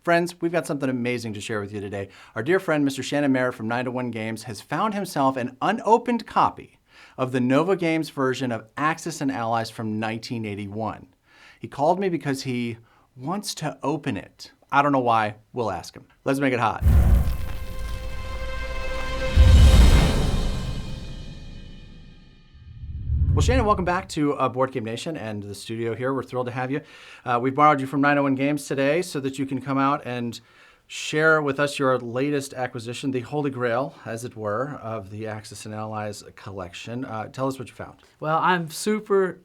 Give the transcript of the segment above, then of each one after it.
Friends, we've got something amazing to share with you today. Our dear friend, Mr. Shannon Mayer from 9 to 1 Games, has found himself an unopened copy of the Nova Games version of Axis and Allies from 1981. He called me because he wants to open it. I don't know why. We'll ask him. Let's make it hot. Well, Shannon, welcome back to Board Game Nation and the studio here. We're thrilled to have you. We've borrowed you from 901 Games today so that you can come out and share with us your latest acquisition, the Holy Grail, as it were, of the Axis and Allies collection. Tell us what you found. Well, I'm super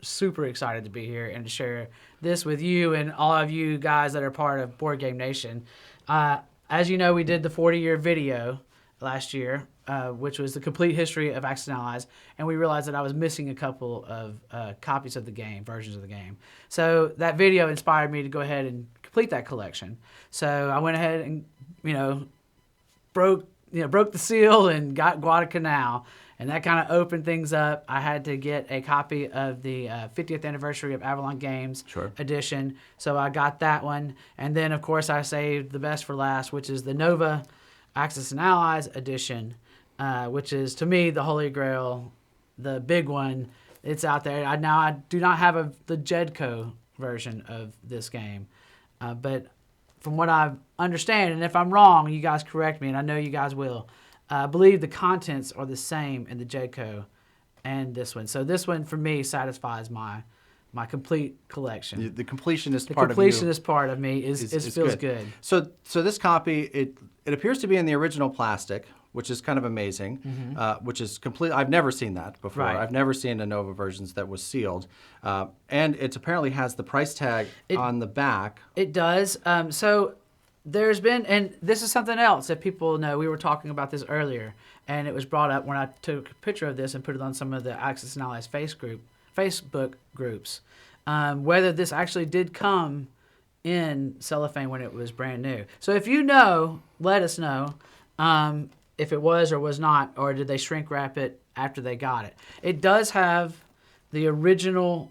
excited to be here and to share this with you and all of you guys that are part of Board Game Nation. As you know, we did the 40-year video last year, which was the complete history of Axis and Allies, and we realized that I was missing a couple of copies of the game, versions of the game. So that video inspired me to go ahead and complete that collection. So I went ahead and, broke the seal and got Guadalcanal, and that kind of opened things up. I had to get a copy of the 50th anniversary of Avalon Games edition, so I got that one. And then, of course, I saved the best for last, which is the Nova Axis and Allies edition, which is, to me, the Holy Grail, the big one. It's out there. I do not have the Jedco version of this game, but from what I understand, and if I'm wrong, you guys correct me, and I know you guys will, I believe the contents are the same in the Jedco and this one. So this one, for me, satisfies my complete collection. The completionist part of you. The completionist part of me feels good. So this copy, it appears to be in the original plastic, which is kind of amazing, which is complete. I've never seen that before. Right. I've never seen a Nova versions that was sealed. And it apparently has the price tag on the back. It does. So there's been, and this is something else that people know. We were talking about this earlier, and it was brought up when I took a picture of this and put it on some of the Axis and Allies Facebook groups, whether this actually did come in cellophane when it was brand new. So if you know, let us know if it was or was not, or did they shrink wrap it after they got it. It does have the original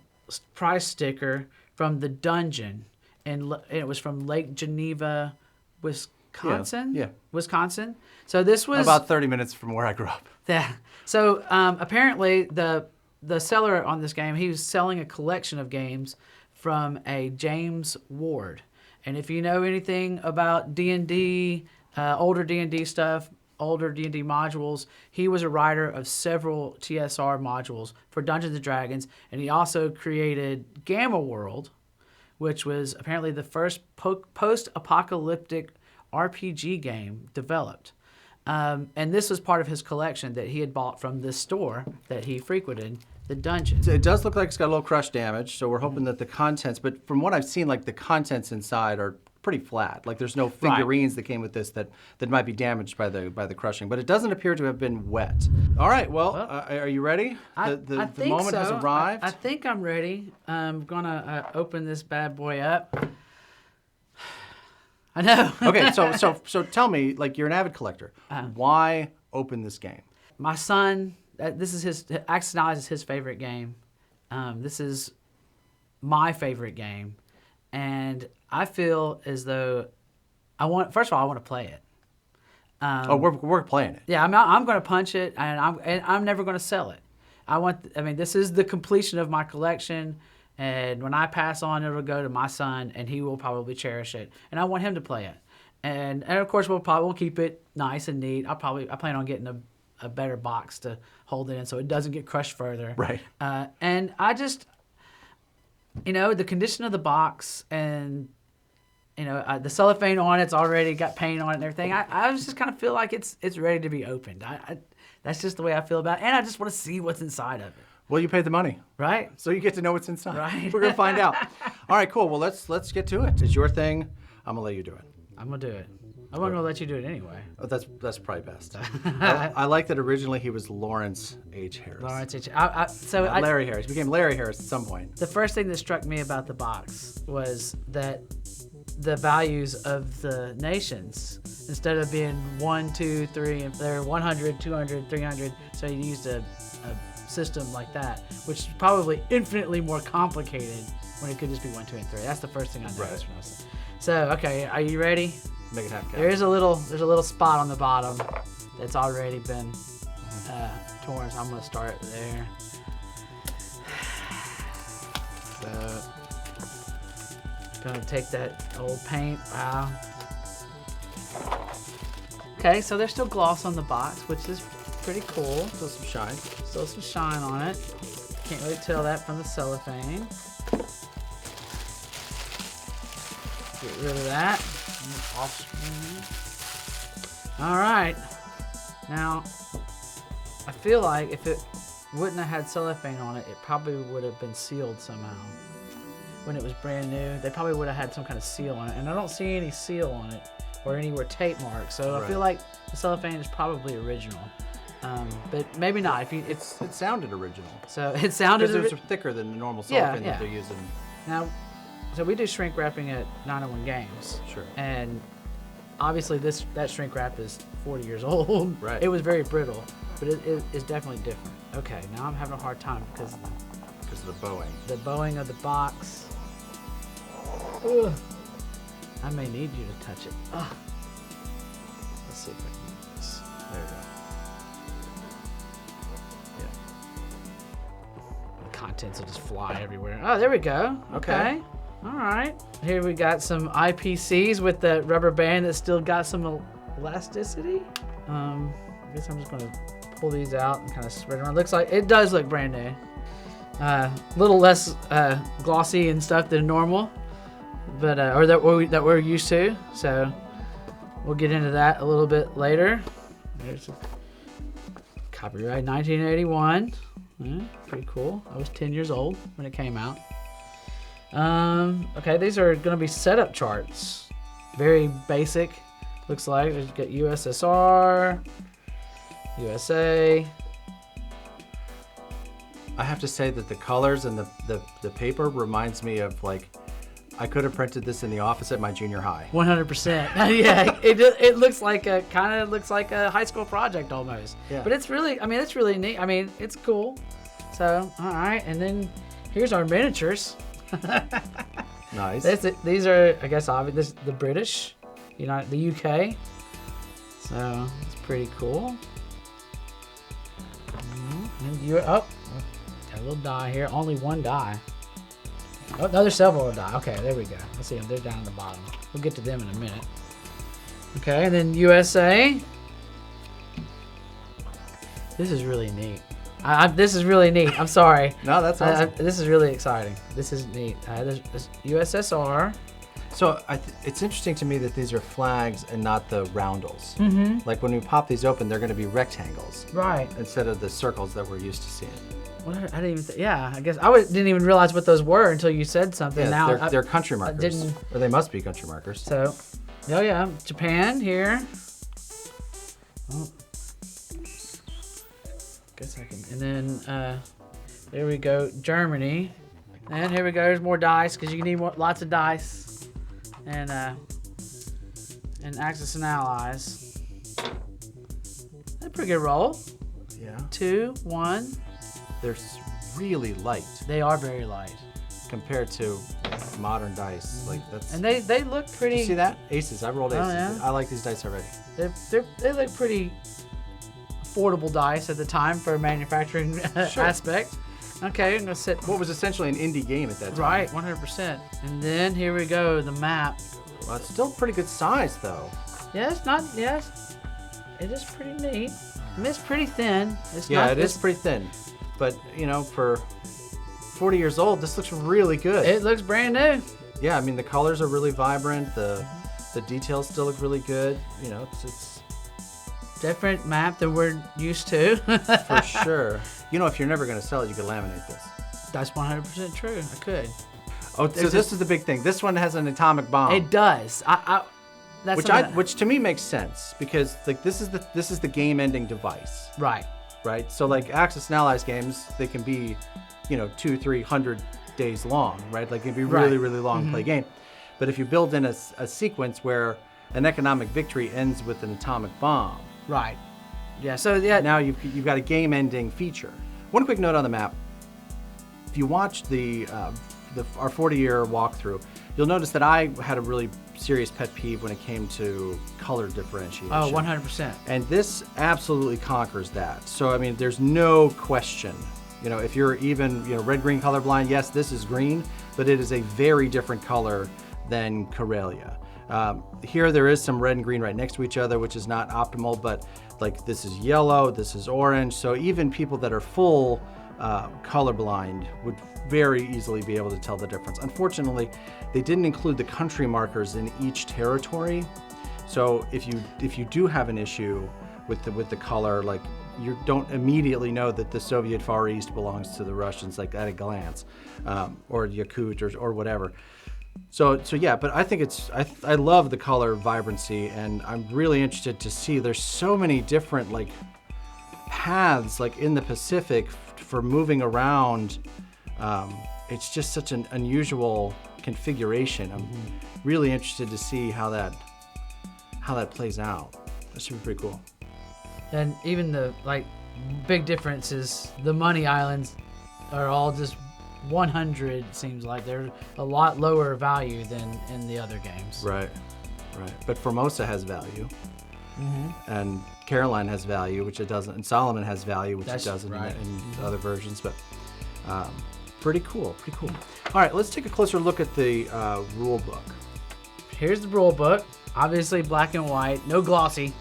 price sticker from the dungeon, and it was from Lake Geneva, Wisconsin? Yeah. Wisconsin. So this was about 30 minutes from where I grew up. Yeah. So apparently the seller on this game, he was selling a collection of games from a James Ward. And if you know anything about D&D, older D&D stuff, older D&D modules, he was a writer of several TSR modules for Dungeons & Dragons, and he also created Gamma World, which was apparently the first post-apocalyptic RPG game developed. And this was part of his collection that he had bought from this store that he frequented, the dungeon. So it does look like it's got a little crush damage, so we're hoping that the contents, but from what I've seen, like the contents inside are pretty flat. Like there's no figurines that came with this that might be damaged by the crushing, but it doesn't appear to have been wet. All right, well, are you ready? The moment has arrived. I think I'm ready. I'm gonna open this bad boy up. I know. Okay, so tell me, like, you're an avid collector. Why open this game? My son, this is Axis and Allies is his favorite game. This is my favorite game, and I feel as though first of all, I want to play it. We're playing it. Yeah, I'm going to punch it, and I'm never going to sell it. This is the completion of my collection. And when I pass on, it'll go to my son, and he will probably cherish it. And I want him to play it. And of course, we'll keep it nice and neat. I plan on getting a better box to hold it in so it doesn't get crushed further. Right. And I just, the condition of the box and, the cellophane on it's already got paint on it and everything. I just kind of feel like it's ready to be opened. That's just the way I feel about it. And I just want to see what's inside of it. Well, you paid the money. Right. So you get to know what's inside. Right. We're going to find out. All right, cool. Well, let's get to it. It's your thing. I'm going to let you do it. I'm going to do it. I'm going to let you do it anyway. Oh, that's probably best. I like that originally he was Lawrence H. Harris. Lawrence H. Larry Harris. He became Larry Harris at some point. The first thing that struck me about the box was that the values of the nations, instead of being 1, 2, 3, and they're 100, 200, 300, so you used a system like that, which is probably infinitely more complicated when it could just be 1, 2, and 3. That's the first thing I noticed when I was So, okay, are you ready? Make it happen. There's a little spot on the bottom that's already been torn, so I'm gonna start there. So, gonna take that old paint. Wow. Okay, so there's still gloss on the box, which is pretty cool. Still some shine. Still some shine on it. Can't really tell that from the cellophane. Get rid of that. Off screen. All right. Now, I feel like if it wouldn't have had cellophane on it, it probably would have been sealed somehow. When it was brand new, they probably would have had some kind of seal on it, and I don't see any seal on it or anywhere tape marks. So I feel like the cellophane is probably original, but maybe not. If you, It sounded original. so it sounded Because it was thicker than the normal cellophane that they're using. now. So we do shrink wrapping at 901 Games. Sure. And obviously that shrink wrap is 40 years old. Right. It was very brittle, but it is definitely different. Okay, now I'm having a hard time because Because of the bowing. the bowing of the box. Ugh. I may need you to touch it. Ugh. Let's see if I can do this. There you go. The contents will just fly everywhere. Oh, there we go. Okay. All right. Here we got some IPCs with the rubber band that's still got some elasticity. I guess I'm just going to pull these out and kind of spread around. Looks like it does look brand new. A little less glossy and stuff than normal, but or that we're used to. So we'll get into that a little bit later. There's a copyright 1981. Yeah, pretty cool. I was 10 years old when it came out. Okay, these are going to be setup charts. Very basic. Looks like we've got USSR, USA. I have to say that the colors and the paper reminds me of like, I could have printed this in the office at my junior high. 100%. Yeah, it looks like looks like a high school project almost. Yeah. But it's really, I mean, it's really neat. I mean, it's cool. So, all right, and then here's our miniatures. Nice. These are, I guess, obvious. The British, the UK. So it's pretty cool. And got a little die here. Only one die. Oh, no, there's several die. Okay, there we go. Let's see them. They're down at the bottom. We'll get to them in a minute. Okay, and then USA. This is really neat. This is really neat. I'm sorry. No, that's awesome. This is really exciting. This is neat. There's USSR. So it's interesting to me that these are flags and not the roundels. Mm-hmm. Like when we pop these open, they're going to be rectangles. Right. Instead of the circles that we're used to seeing. What? I didn't even. Yeah, I guess didn't even realize what those were until you said something. Yeah, now they're country markers. Or they must be country markers. So, oh yeah, Japan here. Oh. Guess I can. And then there we go, Germany. And here we go. There's more dice because you need lots of dice. And Axis and Allies. That's a pretty good roll. Yeah. 2, 1. They're really light They are very light. compared to modern dice. Like that's. And they look pretty. You see that? Aces. I rolled aces. Oh, yeah? I like these dice already. They look pretty affordable dice at the time for a manufacturing aspect. Okay, I'm gonna sit. What was essentially an indie game at that time. Right, 100%. And then here we go, the map. Well, it's still pretty good size though. Yes, it is pretty neat. I mean, it's pretty thin. It is pretty thin. But, for 40 years old, this looks really good. It looks brand new. Yeah, I mean, the colors are really vibrant. The details still look really good. It's Different map than we're used to. for sure. If you're never going to sell it, you could laminate this. That's 100% true. I could. Oh, so this is the big thing. This one has an atomic bomb. It does. Which to me makes sense because like this is the game-ending device. Right. Right. So like Axis and Allies games, they can be, 200-300 days long, right? Like it can be really, really long to play game. But if you build in a sequence where an economic victory ends with an atomic bomb. Right. Yeah. So yeah. Now you've got a game-ending feature. One quick note on the map: if you watch our 40-year walkthrough, You'll notice that I had a really serious pet peeve when it came to color differentiation. Oh, 100%. And this absolutely conquers that. So, I mean, there's no question. You know, if you're even, red-green colorblind, yes, this is green, but it is a very different color than Karelia. Here there is some red and green right next to each other, which is not optimal, but like this is yellow, this is orange. So even people that are full colorblind would very easily be able to tell the difference. Unfortunately, they didn't include the country markers in each territory. So if you do have an issue with the color, like you don't immediately know that the Soviet Far East belongs to the Russians, like at a glance, or Yakut or whatever. So yeah, but I think I love the color vibrancy, and I'm really interested to see there's so many different like paths like in the Pacific for moving around. It's just such an unusual configuration. I'm really interested to see how that plays out. That should be pretty cool. And even the big difference is the money islands are all just 100. Seems like they're a lot lower value than in the other games. Right. But Formosa has value, and Caroline has value, which it doesn't, and Solomon has value, which it doesn't in other versions. But pretty cool. All right, let's take a closer look at the rule book. Here's the rule book. Obviously black and white, no glossy.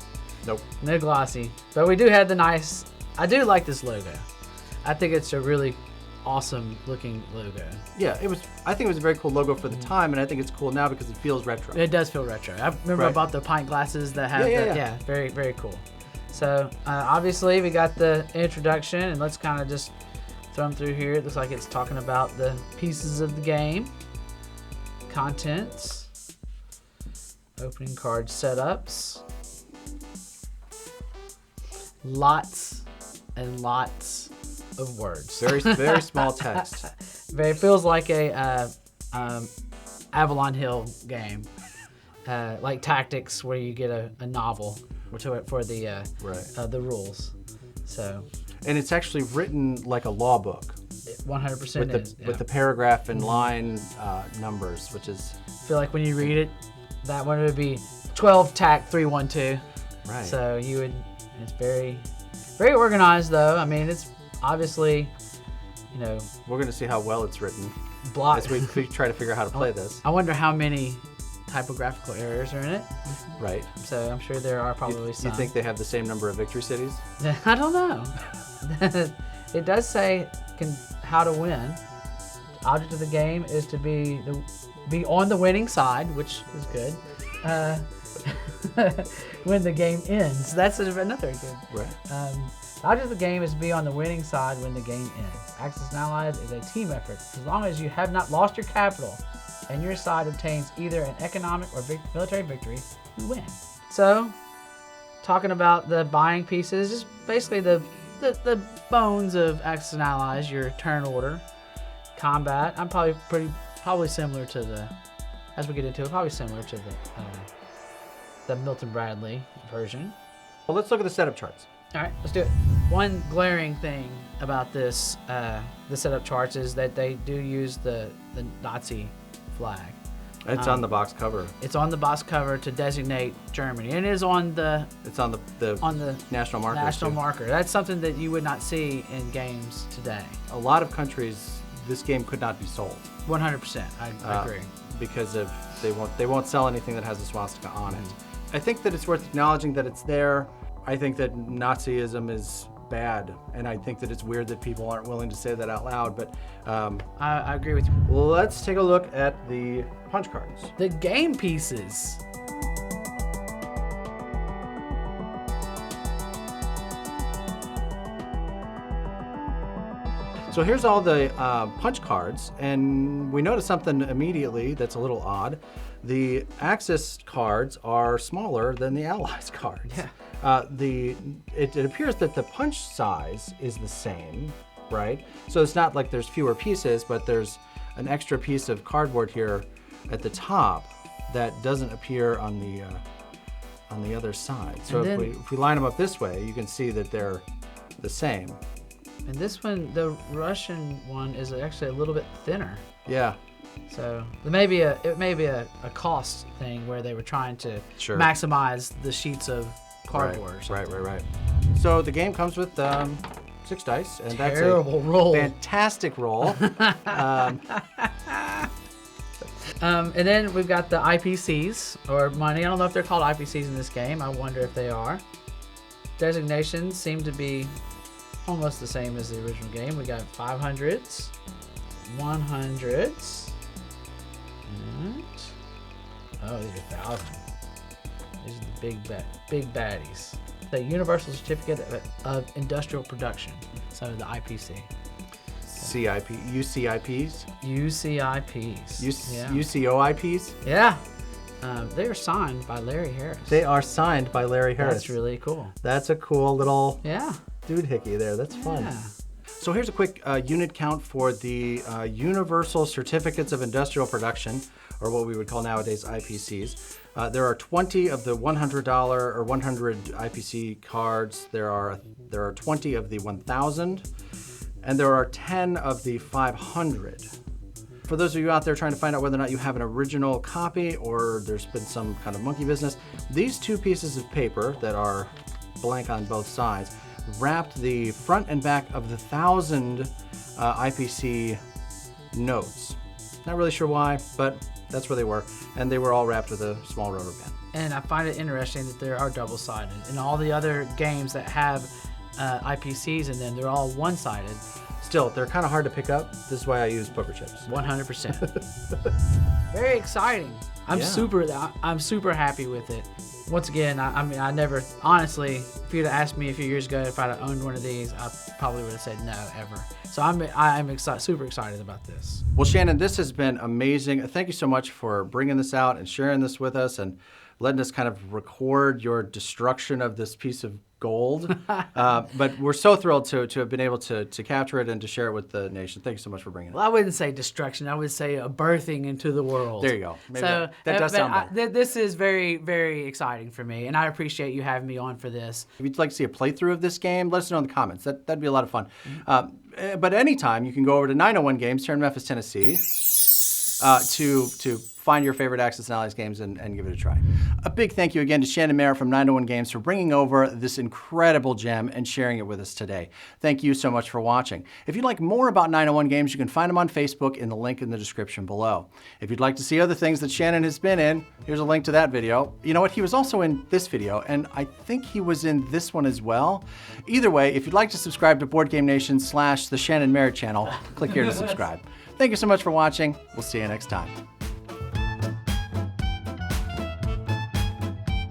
Nope. No glossy. But we do have I do like this logo. I think it's a really awesome looking logo. Yeah, I think it was a very cool logo for the time, and I think it's cool now because it feels retro. It does feel retro. I remember I bought the pint glasses that have yeah, very, very cool. So obviously we got the introduction, and let's kind of just throw them through here. It looks like it's talking about the pieces of the game, contents, opening card setups, lots and lots of words. Very small text. It feels like a Avalon Hill game, like Tactics, where you get a novel for the rules. So. And it's actually written like a law book. 100% with the paragraph and line numbers, which is. I feel like when you read it, that one would be 12 TAC 312. Right. So it's very, very organized though. I mean, it's obviously, we're gonna see how well it's written as we try to figure out how to play this. I wonder how many typographical errors are in it. Right. So I'm sure there are probably some. You think they have the same number of victory cities? I don't know. It does say how to win. The object of the game is to be on the winning side, which is good. When the game ends, that's another good. Right. The object of the game is to be on the winning side when the game ends. Axis and Allies is a team effort. As long as you have not lost your capital and your side obtains either an economic or military victory, you win. So, talking about the buying pieces, is basically the bones of Axis and Allies, your turn order, combat. I'm probably similar to as we get into it, probably similar to the Milton Bradley version. Well, let's look at the setup charts. All right, let's do it. One glaring thing about the setup charts is that they do use the Nazi flag. It's on the box cover. It's on the box cover to designate Germany, and it is on the. It's on the national marker. National marker. That's something that you would not see in games today. A lot of countries, this game could not be sold. 100%. I agree. Because they won't sell anything that has a swastika on it. I think that it's worth acknowledging that it's there. I think that Nazism is bad, and I think that it's weird that people aren't willing to say that out loud, but I agree with you. Let's take a look at the punch cards. The game pieces. So here's all the punch cards, and we notice something immediately that's a little odd. The Axis cards are smaller than the Allies cards. Yeah. It appears that the punch size is the same, right? So it's not like there's fewer pieces, but there's an extra piece of cardboard here at the top that doesn't appear on the other side. So if we line them up this way, you can see that they're the same. And this one, the Russian one, is actually a little bit thinner. Yeah. So it may be a cost thing where they were trying to maximize the sheets of cardboard. Or something. Right. So the game comes with 6 dice, and that's Terrible roll. Fantastic roll. And then we've got the IPCs, or money. I don't know if they're called IPCs in this game. I wonder if they are. Designations seem to be almost the same as the original game. We got 500s, 100s, and oh, these are 1,000. These are the big baddies. The Universal Certificate of Industrial Production, so the IPC. UCIPs? UCIPs. UCOIPs? Yeah. They are signed by Larry Harris. They are signed by Larry Harris. That's really cool. That's a cool little Yeah. doohickey there. That's fun. Yeah. So here's a quick unit count for the Universal Certificates of Industrial Production, or what we would call nowadays IPCs. There are 20 of the $100 or 100 IPC cards. There are 20 of the 1,000, and there are 10 of the 500. For those of you out there trying to find out whether or not you have an original copy or there's been some kind of monkey business, these 2 pieces of paper that are blank on both sides wrapped the front and back of the 1,000 IPC notes. Not really sure why, but that's where they were, and they were all wrapped with a small rubber band. And I find it interesting that they are double-sided. In all the other games that have IPCs in them, they're all one-sided. Still, they're kind of hard to pick up. This is why I use poker chips. 100%. Very exciting. I'm super happy with it. Once again, I mean, I never, honestly, if you'd have asked me a few years ago if I'd have owned one of these, I probably would have said no, ever. So I'm super excited about this. Well, Shannon, this has been amazing. Thank you so much for bringing this out and sharing this with us and letting us kind of record your destruction of this piece of gold. But we're so thrilled to have been able to capture it and to share it with the nation. Thank you so much for bringing it. Well, I wouldn't say destruction. I would say a birthing into the world. There you go. Maybe so that does sound better. This is very, very exciting for me, and I appreciate you having me on for this. If you'd like to see a playthrough of this game, let us know in the comments. That'd be a lot of fun. But anytime, you can go over to 901 Games here in Memphis, Tennessee, to find your favorite Axis and Allies games and give it a try. A big thank you again to Shannon Mayer from 901 Games for bringing over this incredible gem and sharing it with us today. Thank you so much for watching. If you'd like more about 901 Games, you can find them on Facebook in the link in the description below. If you'd like to see other things that Shannon has been in, here's a link to that video. You know what? He was also in this video, and I think he was in this one as well. Either way, if you'd like to subscribe to Board Game Nation / the Shannon Mayer channel, click here to subscribe. Thank you so much for watching. We'll see you next time.